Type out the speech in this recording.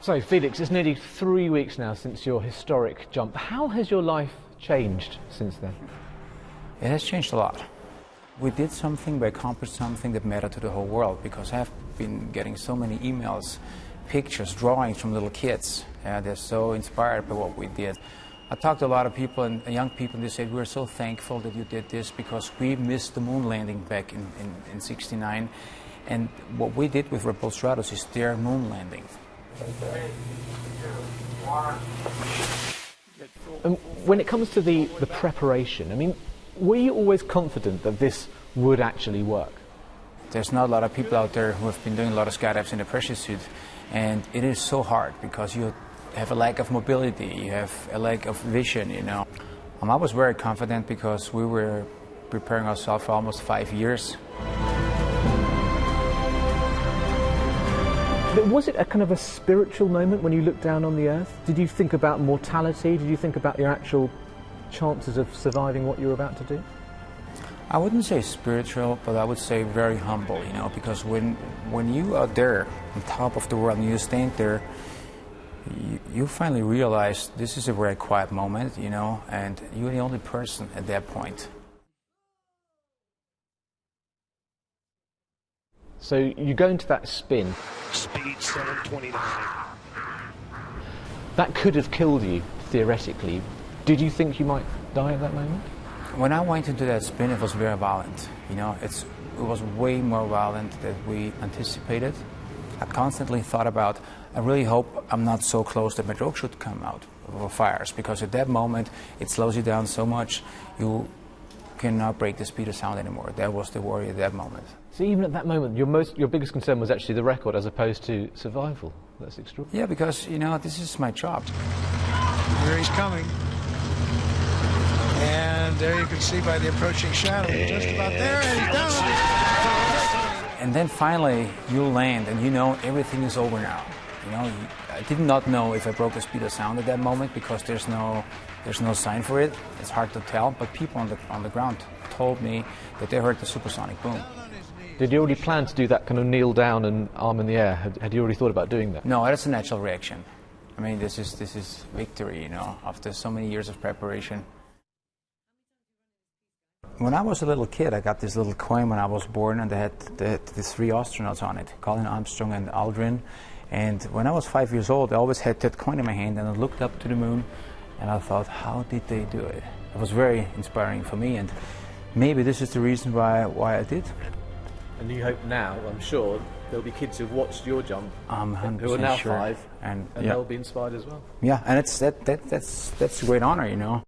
So Felix, it's nearly 3 weeks now since your historic jump. How has your life changed since then? It has changed a lot. We did something, we accomplished something that mattered to the whole world, because I've been getting so many emails, pictures, drawings from little kids. They're so inspired by what we did. I talked to a lot of people, and young people, and they said, we're so thankful that you did this because we missed the moon landing back in '69. And what we did with Repulse Stratos is their moon landing. And when it comes to the preparation, I mean, were you always confident that this would actually work? There's not a lot of people out there who have been doing a lot of skydives in a pressure suit, and it is so hard because you have a lack of mobility, you have a lack of vision, you know. I was very confident because we were preparing ourselves for almost 5 years. But was it a kind of a spiritual moment when you looked down on the earth? Did you think about mortality? Did you think about your actual chances of surviving what you were about to do? I wouldn't say spiritual, but I would say very humble, you know, because when you are there on top of the world and you stand there, you finally realize this is a very quiet moment, you know, and you're the only person at that point. So you go into that spin. Speed 729. That could have killed you, theoretically. Did you think you might die at that moment? When I went into that spin, it was very violent. You know, it was way more violent than we anticipated. I constantly thought about, I really hope I'm not so close that my drogue should come out of fires, because at that moment it slows you down so much you cannot break the speed of sound anymore. That was the worry at that moment. So even at that moment, your biggest concern was actually the record as opposed to survival. That's extraordinary. Yeah, because, you know, this is my job. Here he's coming. And there you can see by the approaching shadow, just about there, and he's down. And then finally you land and you know everything is over now. You know, I did not know if I broke the speed of sound at that moment because there's no sign for it. It's hard to tell, but people on the ground told me that they heard the supersonic boom. Did you already plan to do that kind of kneel down and arm in the air? Had you already thought about doing that? No, that's a natural reaction. I mean, this is victory, you know, after so many years of preparation. When I was a little kid, I got this little coin when I was born, and they had these 3 astronauts on it, Colin, Armstrong and Aldrin. And when I was 5 years old, I always had that coin in my hand, and I looked up to the moon, and I thought, how did they do it? It was very inspiring for me, and maybe this is the reason why I did. And you hope now, I'm sure, there'll be kids who've watched your jump, who are now sure. 5, and yeah, they'll be inspired as well. Yeah, and that's a great honor, you know.